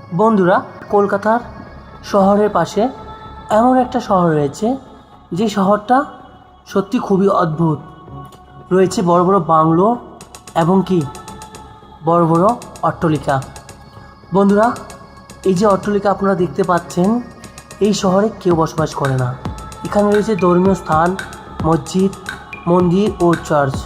বন্ধুরা, কলকাতার শহরের পাশে এমন একটা শহর রয়েছে যে শহরটা সত্যি খুবই অদ্ভুত। রয়েছে বড় বড় বাংলো এবং কি বড় বড় অট্টালিকা। বন্ধুরা, এই যে অট্টালিকা আপনারা দেখতে পাচ্ছেন, এই শহরে কেউ বসবাস করে না। এখানে রয়েছে ধর্মীয় স্থান, মসজিদ, মন্দির ও চার্চ।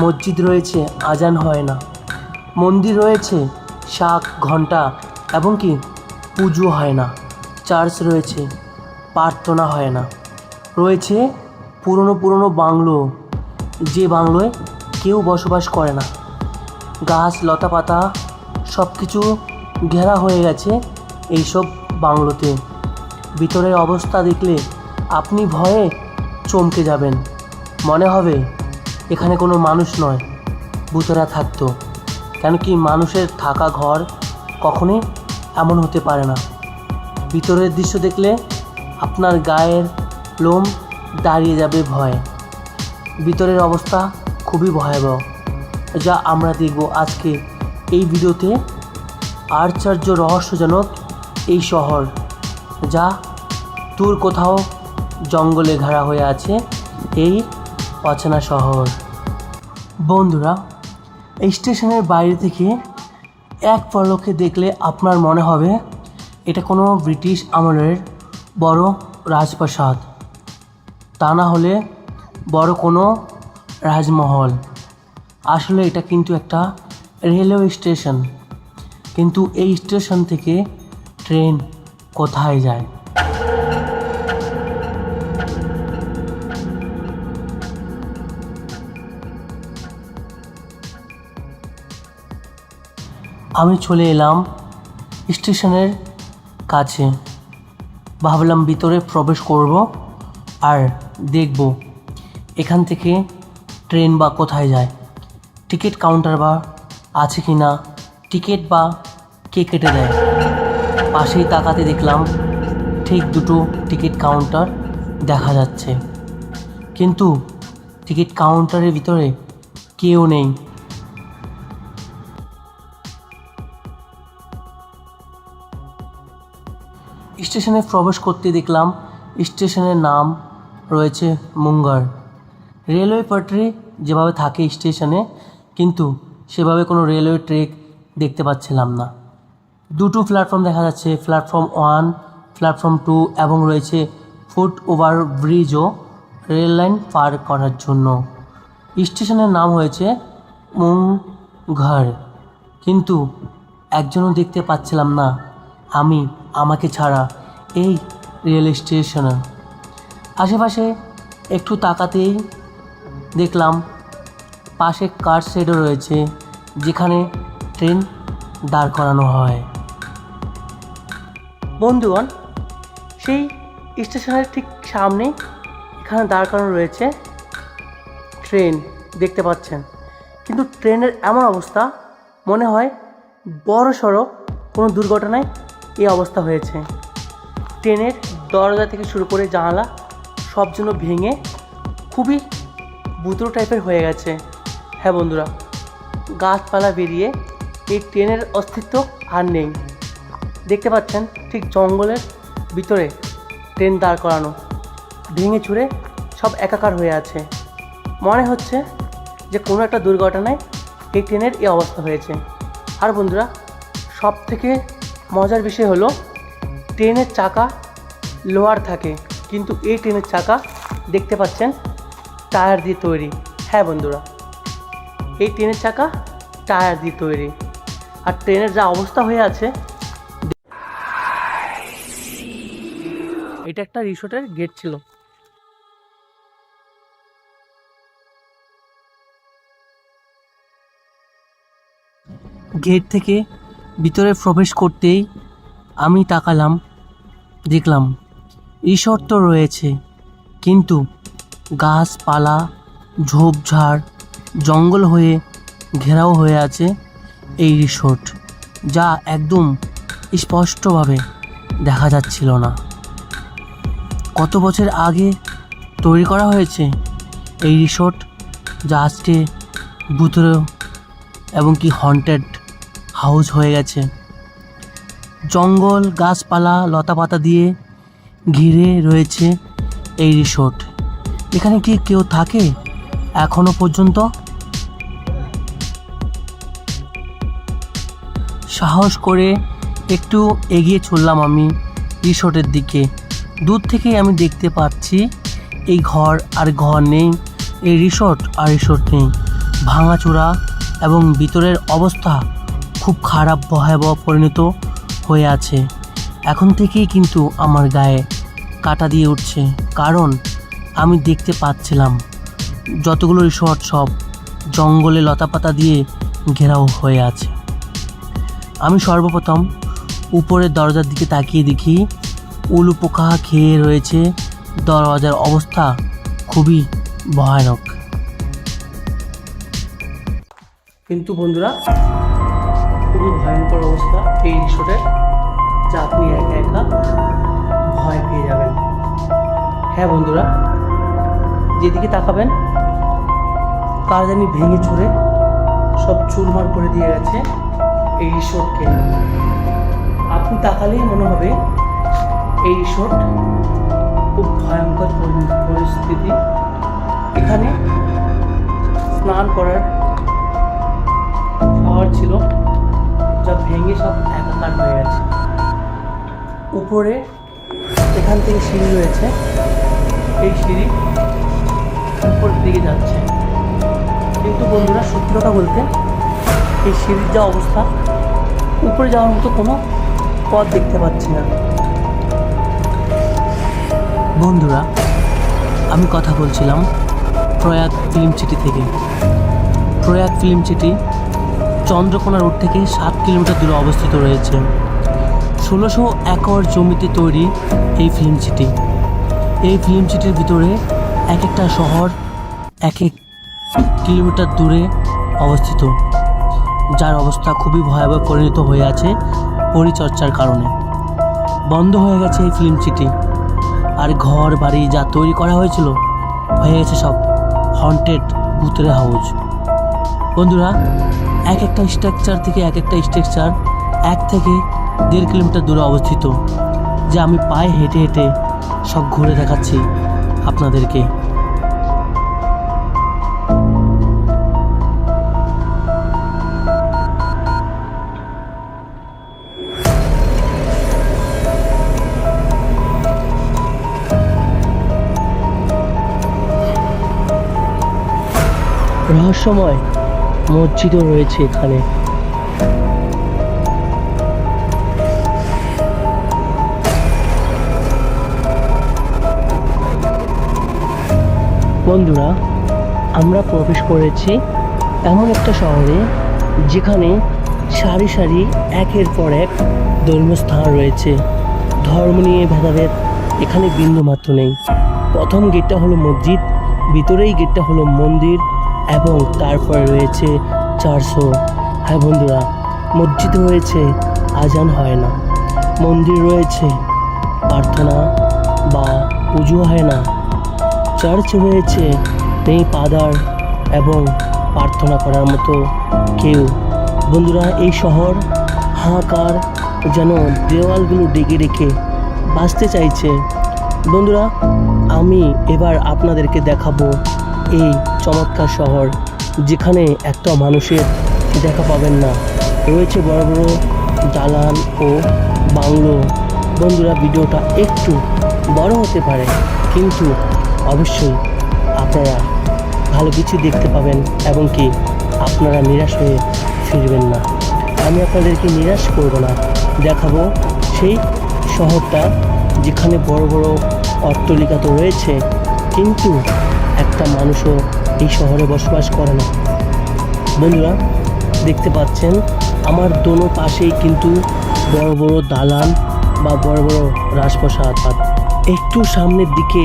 মসজিদ রয়েছে, আজান হয় না। মন্দির রয়েছে, শাক, ঘণ্টা এবং কি পুজো হয় না। চার্চ রয়েছে, প্রার্থনা হয় না। রয়েছে পুরনো পুরনো বাংলো, যে বাংলোয় কেউ বসবাস করে না। গাছ, লতাপাতা সব কিছু ঘেরা হয়ে গেছে এইসব বাংলোতে। ভিতরের অবস্থা দেখলে আপনি ভয়ে চমকে যাবেন। মনে হবে এখানে কোনো মানুষ নয়, ভূতেরা থাকতো। কেন কি মানুষের থাকা ঘর কখনোই এমন হতে পারে না। ভিতরের দৃশ্য দেখলে আপনার গায়ের লোম দাঁড়িয়ে যাবে ভয়ে। ভিতরের অবস্থা খুবই ভয়াবহ, যা আমরা দেখব আজকে এই ভিডিওতে। আশ্চর্য রহস্যজনক এই শহর, যা দূর কোথাও জঙ্গলে ঘেরা হয়ে আছে এই অচেনা শহর। বন্ধুরা, এই স্টেশনের বাইরে থেকে এক পলকে দেখলে আপনার মনে হবে এটা কোনো ব্রিটিশ আমলের বড় রাজপ্রাসাদ, তা না হলে বড় কোনো রাজমহল। আসলে এটা কিন্তু একটা রেলওয়ে স্টেশন, কিন্তু এই স্টেশন থেকে ট্রেন কোথায় যায়? আমি চলে এলাম স্টেশনের কাছে। ভাবলাম ভিতরে প্রবেশ করব আর দেখব এখান থেকে ট্রেন বা কোথায় যায়, টিকিট কাউন্টার বা আছে কি না, টিকিট বা কে কেটে দেয়। পাশেই তাকাতে দেখলাম ঠিক দুটো টিকিট কাউন্টার দেখা যাচ্ছে, কিন্তু টিকিট কাউন্টারের ভিতরে কেউ নেই। স্টেশনে প্রবেশ করতে দেখলাম স্টেশনের নাম রয়েছে মুঙ্গার। রেলওয়ে পাটরি যেভাবে থাকে স্টেশনে, কিন্তু সেভাবে কোনো রেলওয়ে ট্র্যাক দেখতে পাচ্ছিলাম না। দুটো প্ল্যাটফর্ম দেখা যাচ্ছে, প্ল্যাটফর্ম 1, প্ল্যাটফর্ম 2, এবং রয়েছে ফুট ওভার ব্রিজও রেল লাইন পার করার জন্য। স্টেশনের নাম হয়েছে মুঙ্গার, কিন্তু একজনও দেখতে পাচ্ছিলাম না আমাকে ছাড়া এই রেল স্টেশনে। আশেপাশে একটু তাকাতেই দেখলাম পাশে কার শেডও রয়েছে, যেখানে ট্রেন দাঁড় করানো হয়। বন্ধুগণ, সেই স্টেশনের ঠিক সামনে এখানে দাঁড় করানো রয়েছে ট্রেন, দেখতে পাচ্ছেন। কিন্তু ট্রেনের এমন অবস্থা, মনে হয় বড় সড়ো কোনো দুর্ঘটনায় এই অবস্থা হয়েছে। ট্রেনের দরজা থেকে শুরু করে জানালা সব যেন ভেঙে খুবই ভুতুড়ে টাইপের হয়ে গেছে। হ্যাঁ বন্ধুরা, গাছপালা বেরিয়ে এই ট্রেনের অস্তিত্ব আর নেই। দেখতে পাচ্ছেন ঠিক জঙ্গলের ভিতরে ট্রেন দাঁড় করানো, ভেঙে চুরে সব একাকার হয়ে আছে। মনে হচ্ছে যে কোনো একটা দুর্ঘটনায় এই ট্রেনের এই অবস্থা হয়েছে। আর বন্ধুরা, সব থেকে মজার বিষয় হলো ট্রেনের চাকা লোহার থাকে, কিন্তু এই ট্রেনের চাকা দেখতে পাচ্ছেন টায়ার দিয়ে তৈরি। হ্যাঁ বন্ধুরা, এই ট্রেনের চাকা টায়ার দিয়ে তৈরি। আর ট্রেনের যা অবস্থা হয়ে আছে, এটা একটা রিসোর্টের গেট ছিল। গেট থেকে ভিতরে প্রবেশ করতেই আমি তাকালাম, দেখলাম রিসোর্ট তো রয়েছে, কিন্তু গাছপালা, ঝোপঝাড়, জঙ্গল হয়ে ঘেরাও হয়ে আছে এই রিসোর্ট, যা একদম স্পষ্টভাবে দেখা যাচ্ছিল না। কত বছর আগে তৈরি করা হয়েছে এই রিসোর্ট, যা আজকে ভূতের এবং কি হন্টেড হাউস হয়ে গেছে। জঙ্গল, গাছপালা, লতাপাতা দিয়ে ঘিরে রয়েছে এই রিসোর্ট। এখানে কি কেউ থাকে এখনো পর্যন্ত? সাহস করে একটু এগিয়ে চললাম আমি রিসোর্টের দিকে। দূর থেকেই আমি দেখতে পাচ্ছি এই ঘর আর ঘর নেই, এই রিসোর্ট আর রিসোর্ট নেই, ভাঙাচোরা এবং ভিতরের অবস্থা খুব খারাপ, ভয়াবহ পরিণত হয়ে আছে। এখন থেকেই কিন্তু আমার গায়ে কাঁটা দিয়ে উঠছে, কারণ আমি দেখতে পাচ্ছিলাম যতগুলো রিসোর্ট সব জঙ্গলে লতাপাতা দিয়ে ঘেরাও হয়ে আছে। আমি সর্বপ্রথম উপরের দরজার দিকে তাকিয়ে দেখি উলু পোকা খেয়ে রয়েছে, দরজার অবস্থা খুবই ভয়ানক। কিন্তু বন্ধুরা, খুবই ভয়ঙ্কর অবস্থা এই রিসোর্টের, যা আপনি একা একা ভয় পেয়ে যাবেন। হ্যাঁ বন্ধুরা, যেদিকে তাকাবেন কার জানি ভেঙে চুরে সব চুরমার করে দিয়ে গেছে এই রিসোর্টকে। আপনি তাকালেই মনে হবে এই রিসোর্ট খুব ভয়ঙ্কর পরিস্থিতি। এখানে স্নান করার শাওয়ার ছিল, যা ভেঙে সব একাকার হয়ে গেছে। উপরে এখান থেকে সিঁড়ি রয়েছে, এই সিঁড়ি উপর দিকে যাচ্ছে। কিন্তু বন্ধুরা, সত্যি কথা বলতে এই সিঁড়ির যা অবস্থা, উপরে যাওয়ার মতো কোনো পথ দেখতে পাচ্ছি না। বন্ধুরা, আমি কথা বলছিলাম প্রয়াগ ফিল্ম সিটি থেকে। Prayag film city Chandrakona road থেকে 7 কিলোমিটার দূরে অবস্থিত রয়েছে। 1600 একর জমিতে তৈরি এই ফিল্ম সিটি। এই ফিল্ম সিটির ভিতরে এক একটা শহর 1 কিলোমিটার দূরে অবস্থিত, যার অবস্থা খুবই ভয়াবহ পরিণত হয়ে আছে পরিচর্যার কারণে। বন্ধ হয়ে গেছে এই ফিল্ম সিটি, আর ঘর বাড়ি যা তৈরি করা হয়েছিল হয়ে গেছে সব হন্টেড ভূতের হাউস। বন্ধুরা, এক একটা স্ট্রাকচার থেকে এক একটা স্ট্রাকচার 1 থেকে 1.5 কিলোমিটার দূরে অবস্থিত, যা আমি পায়ে হেঁটে হেঁটে সব ঘুরে দেখাচ্ছি আপনাদেরকে। রহস্যময় মসজিদও রয়েছে এখানে। বন্ধুরা, আমরা প্রবেশ করেছি এমন একটা শহরে যেখানে সারি সারি একের পর এক ধর্মীয় স্থান রয়েছে। ধর্ম নিয়ে ভেদাভেদ এখানে বিন্দুমাত্র নেই। প্রথম গেটটা হলো মসজিদ, ভিতরেই গেটটা হলো মন্দির, এবং তারপরে রয়েছে চার্চও। হ্যাঁ বন্ধুরা, মসজিদ রয়েছে, আজান হয় না। মন্দির রয়েছে, প্রার্থনা বা পুজো হয় না। চার্চ রয়েছে, নেই পাদার এবং প্রার্থনা করার মতো কেউ। বন্ধুরা, এই শহর হাহাকার, যেন দেওয়ালগুলো ডেকে রেখে বাঁচতে চাইছে। বন্ধুরা, আমি এবার আপনাদেরকে দেখাবো এই চমৎকার শহর, যেখানে একটা মানুষের দেখা পাবেন না। রয়েছে বড় বড় দালান ও বাংলো। বন্ধুরা, ভিডিওটা একটু বড় হতে পারে, কিন্তু অবশ্যই আপনারা ভালো কিছু দেখতে পাবেন এবং কি আপনারা নিরাশ হয়ে ফিরবেন না। আমি আপনাদেরকে নিরাশ করব না, দেখাবো সেই শহরটা যেখানে বড় বড় অট্টালিকা তো রয়েছে, কিন্তু একটা মানুষও এই শহরে বসবাস করে না। বন্ধুরা, দেখতে পাচ্ছেন আমার দোনো পাশেই কিন্তু বড় বড় দালান বা বড় বড় রাজপ্রাসাদ। একটু সামনের দিকে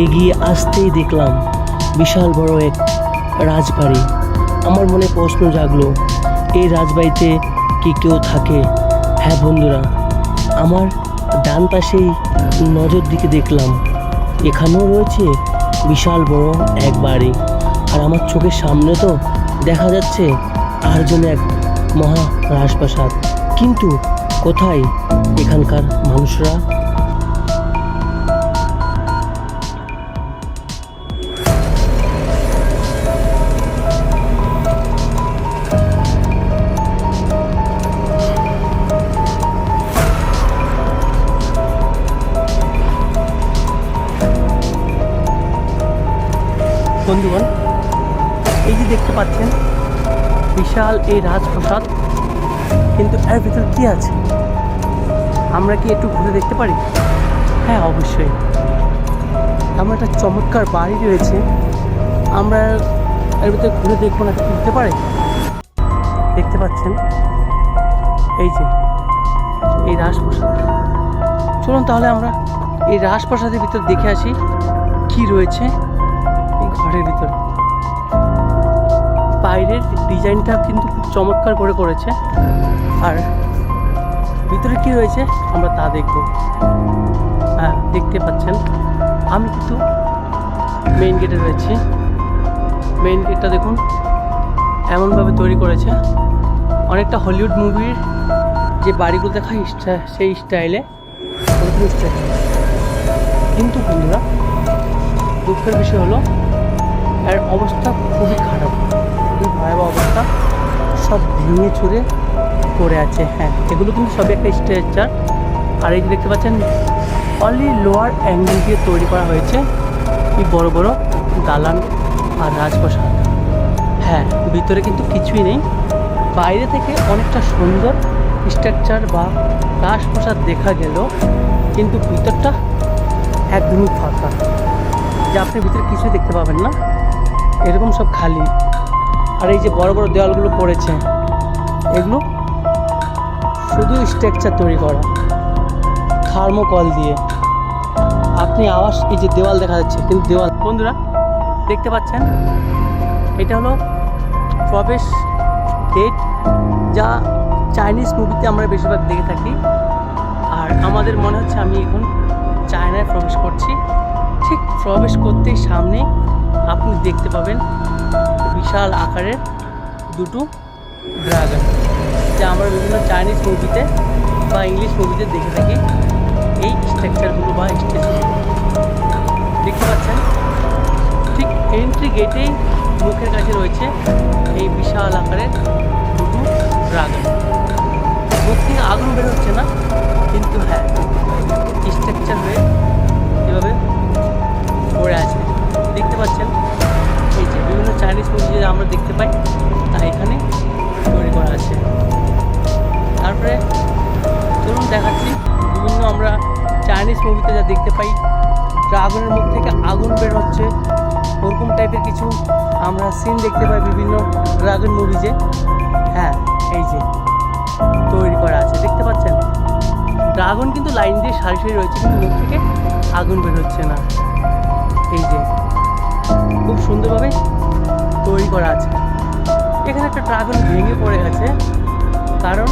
এগিয়ে আসতেই দেখলাম বিশাল বড় এক রাজবাড়ি। আমার মনে প্রশ্ন জাগলো, এই রাজবাড়িতে কি কেউ থাকে? হ্যাঁ বন্ধুরা, আমার ডান পাশেই নজর দিকে দেখলাম এখানেও রয়েছে বিশাল বড় এক বাড়ি, আর আমার চোখের সামনে তো দেখা যাচ্ছে আর যেন এক মহা রাজপ্রাসাদ। কিন্তু কোথায় এখানকার মানুষরা? বন্ধুগণ, এই যে দেখতে পাচ্ছেন বিশাল এই রাজপ্রাসাদ, কিন্তু এর ভিতর কি আছে আমরা কি একটু ঘুরে দেখতে পারি? হ্যাঁ, অবশ্যই। এমন একটা চমৎকার বাড়ি রয়েছে, আমরা এর ভিতরে ঘুরে দেখবো না? হতে পারে। দেখতে পাচ্ছেন এই যে এই রাজপ্রাসাদ। চলুন তাহলে আমরা এই রাজপ্রাসাদের ভিতর দেখে আসি কি রয়েছে এই ঘরের ভিতর। বাইরের ডিজাইনটা কিন্তু খুব চমৎকার করে করেছে, আর ভিতরে কি রয়েছে আমরা তা দেখব। হ্যাঁ, দেখতে পাচ্ছেন আমি কিন্তু মেইন গেটে রয়েছি। মেইন গেটটা দেখুন এমনভাবে তৈরি করেছে, অনেকটা হলিউড মুভির যে বাড়িগুলো দেখায় সেই স্টাইলে কিন্তু বন্ধুরা, দুঃখের বিষয় হলো এর অবস্থা খুবই খারাপ, খুবই ভয়াবহ অবস্থা। সব ভেঙে চুরে পড়ে আছে। হ্যাঁ, এগুলো কিন্তু সবই একটা স্ট্রাকচার। আর এই যে দেখতে পাচ্ছেন অনলি লোয়ার অ্যাঙ্গেল দিয়ে তৈরি করা হয়েছে এই বড় বড় দালান আর রাজপ্রাসাদ। হ্যাঁ, ভিতরে কিন্তু কিছুই নেই। বাইরে থেকে অনেকটা সুন্দর স্ট্রাকচার বা রাজপ্রাসাদ দেখা গেল, কিন্তু ভিতরটা একদমই ফাঁকা, যে আপনি ভিতরে কিছুই দেখতে পাবেন না, এরকম সব খালি। আর এই যে বড় বড় দেওয়ালগুলো পড়েছে, এগুলো শুধু স্ট্রাকচার তৈরি করা থার্মোকল দিয়ে। আপনি আওয়াজ, এই যে দেওয়াল দেখা যাচ্ছে, কিন্তু দেওয়াল। বন্ধুরা দেখতে পাচ্ছেন এটা হলো প্রবেশ গেট, যা চাইনিজ মুভিতে আমরা বেশিরভাগ দেখে থাকি। আর আমাদের মনে হচ্ছে আমি এখন চায়নায় প্রবেশ করছি। ঠিক প্রবেশ করতেই সামনে আপনি দেখতে পাবেন বিশাল আকারের দুটো ড্রাগন, যা আমরা বিভিন্ন চাইনিজ মুভিতে বা ইংলিশ মুভিতে দেখে থাকি। এই স্ট্রাকচারগুলো বা স্টেশন দেখতে পাচ্ছেন, ঠিক এন্ট্রি গেটেই মুখের কাছে রয়েছে এই বিশাল আকারের দুটো ড্রাগন। মুখ থেকে আগুন বেরোচ্ছে না, কিন্তু হ্যাঁ স্ট্রাকচার হয়ে এভাবে পড়ে আছে। দেখতে পাচ্ছেন এই যে বিভিন্ন চাইনিজ মুভি যে আমরা দেখতে পাই, তা এখানে তৈরি করা আছে। তারপরে চলুন দেখাচ্ছি বিভিন্ন আমরা চাইনিজ মুভিতে যা দেখতে পাই, ড্রাগনের মুখ থেকে আগুন বের হচ্ছে, ওরকম টাইপের কিছু আমরা সিন দেখতে পাই বিভিন্ন ড্রাগন মুভিজে। হ্যাঁ, এই যে তৈরি করা আছে, দেখতে পাচ্ছেন ড্রাগন কিন্তু লাইন দিয়ে সারি সারি রয়েছে, কিন্তু মুখ থেকে আগুন বের হচ্ছে না। এই যে খুব সুন্দরভাবে তৈরি করা আছে। এখানে একটা ড্রাগন ভেঙে পড়ে গেছে, কারণ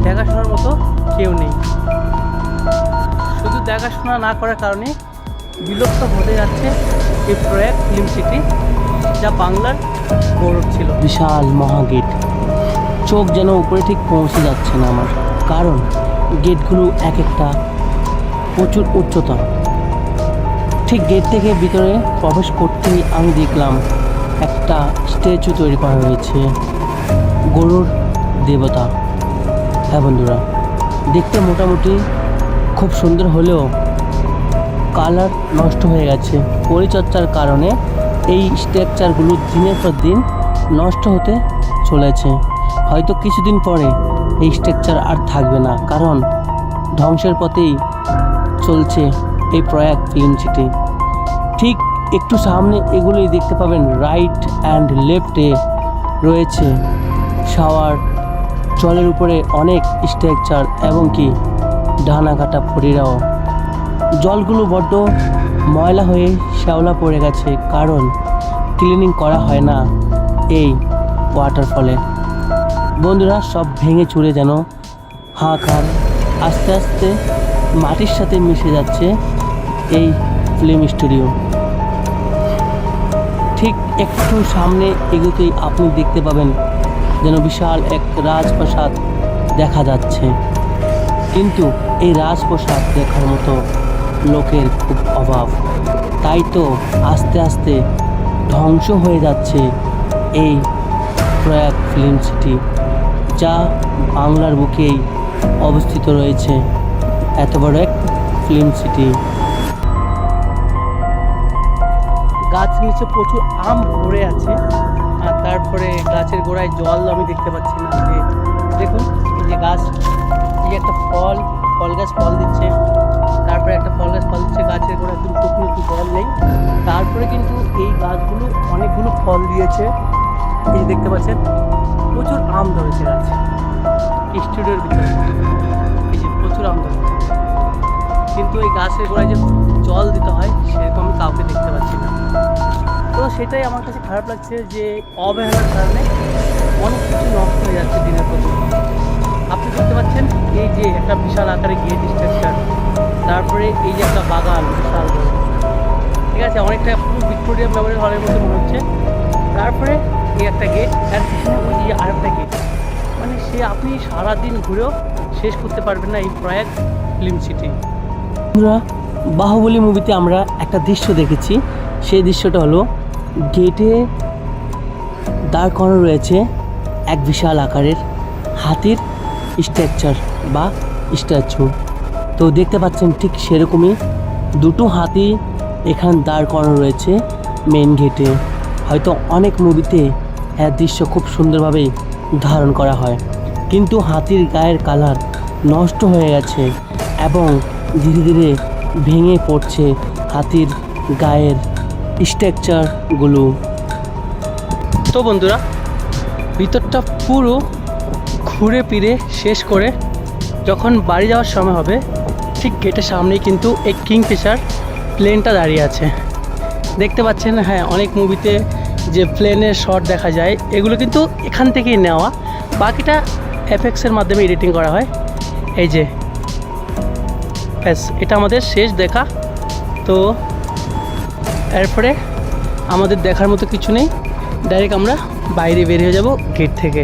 দেখাশোনার মতো কেউ নেই। শুধু দেখাশোনা না করার কারণে বিলুপ্ত হতে যাচ্ছে এই প্রয়াগ ফিল্ম সিটি, যা বাংলার গৌরব ছিল। বিশাল মহাগেট, চোখ যেন উপরে ঠিক পৌঁছে যাচ্ছে না আমার, কারণ গেটগুলো এক একটা প্রচুর উচ্চতা। ঠিক গেট থেকে ভিতরে প্রবেশ করতেই আমি দেখলাম একটা স্ট্যাচু তৈরি করা হয়েছে গরুর দেবতা। হ্যাঁ বন্ধুরা, দেখতে মোটামুটি খুব সুন্দর হলেও কালার নষ্ট হয়ে গেছে। পরিচর্যার কারণে এই স্ট্রাকচারগুলো দিনের পর দিন নষ্ট হতে চলেছে। হয়তো কিছুদিন পরে এই স্ট্রাকচার আর থাকবে না, কারণ ধ্বংসের পথেই চলছে এই প্রয়াগ ফিল্ম সিটি। ঠিক একটু সামনে এগুলোই দেখতে পাবেন, রাইট অ্যান্ড লেফটে রয়েছে শাওয়ার, জলের উপরে অনেক স্ট্রাকচার এবং কি ডানা কাটা পরিরাও। জলগুলো বড্ড ময়লা হয়ে শ্যাওলা পড়ে গেছে, কারণ ক্লিনিং করা হয় না এই ওয়াটারফলে। বন্ধুরা, সব ভেঙে চুরে যেন হাহাকার, আস্তে আস্তে মাটির সাথে মিশে যাচ্ছে এই ফিল্ম স্টুডিও। ঠিক একটু সামনে এগোতেই আপনি দেখতে পাবেন যেন বিশাল এক রাজপ্রাসাদ দেখা যাচ্ছে, কিন্তু এই রাজপ্রাসাদ দেখার মতো লোকের খুব অভাব। তাই তো আস্তে আস্তে ধ্বংস হয়ে যাচ্ছে এই প্রয়াগ ফিল্ম সিটি, যা বাংলার বুকেই অবস্থিত রয়েছে এত বড় এক ফিল্ম সিটি। গাছ নিচে প্রচুর আম ভরে আছে, আর তারপরে গাছের গোড়ায় জল আমি দেখতে পাচ্ছি না। যে দেখুন এই যে গাছ, এই যে একটা ফল গাছ ফল দিচ্ছে, তারপরে একটা ফল গাছ ফল দিচ্ছে, গাছের গোড়ায় একদম শুকনো, একটু জল নেই। তারপরে কিন্তু এই গাছগুলো অনেকগুলো ফল দিয়েছে, এই যে দেখতে পাচ্ছেন প্রচুর আম ধরেছে গাছ স্টুডিওর ভিতরে, এই যে প্রচুর আম ধরেছে। কিন্তু এই গাছের গোড়ায় যে জল দিতে হয় সেরকম আমি কাউকে দেখতে পাচ্ছি না। তো সেটাই আমার কাছে খারাপ লাগছে যে অবহেলার কারণে অনেক কিছু নষ্ট হয়ে যাচ্ছে দিনের পর দিন। আপনি দেখতে পাচ্ছেন এই যে একটা বিশাল আকারে গেট স্ট্রাকচার, তারপরে এই যে একটা বাগান বিশাল বড়, ঠিক আছে, অনেকটা পুরো ভিক্টোরিয়া মেমোরিয়াল হলের মতো মনে হচ্ছে। তারপরে এই একটা গেট, আর পিছনে ওই যে আরেকটা গেট, মানে সে আপনি সারাদিন ঘুরেও শেষ করতে পারবেন না এই প্রয়াগ ফিল্ম সিটি। আমরা বাহুবলী মুভিতে আমরা একটা দৃশ্য দেখেছি, সেই দৃশ্যটা হলো গেটে দাঁড় করানো রয়েছে এক বিশাল আকারের হাতির স্ট্রাকচার বা স্ট্যাচু। তো দেখতে পাচ্ছেন ঠিক সেরকমই দুটো হাতি এখানে দাঁড় করানো রয়েছে মেন গেটে। হয়তো অনেক মুভিতে এর দৃশ্য খুব সুন্দরভাবেই ধারণ করা হয়, কিন্তু হাতির গায়ের কালার নষ্ট হয়ে গেছে এবং ধীরে ধীরে ভেঙে পড়ছে হাতির গায়ের স্ট্রাকচারগুলো। তো বন্ধুরা, ভিতরটা পুরো ঘুরে ফিরে শেষ করে যখন বাড়ি যাওয়ার সময় হবে, ঠিক গেটের সামনেই কিন্তু এই কিংফিশার প্লেনটা দাঁড়িয়ে আছে। দেখতে পাচ্ছেন, হ্যাঁ, অনেক মুভিতে যে প্লেনের শট দেখা যায় এগুলো কিন্তু এখান থেকেই নেওয়া, বাকিটা এফএক্সের মাধ্যমে এডিটিং করা হয়। এই যে ব্যাস, এটা আমাদের শেষ দেখা। তো এরপরে আমাদের দেখার মতো কিছু নেই, ডাইরেক্ট আমরা বাইরে বের হয়ে যাব গেট থেকে।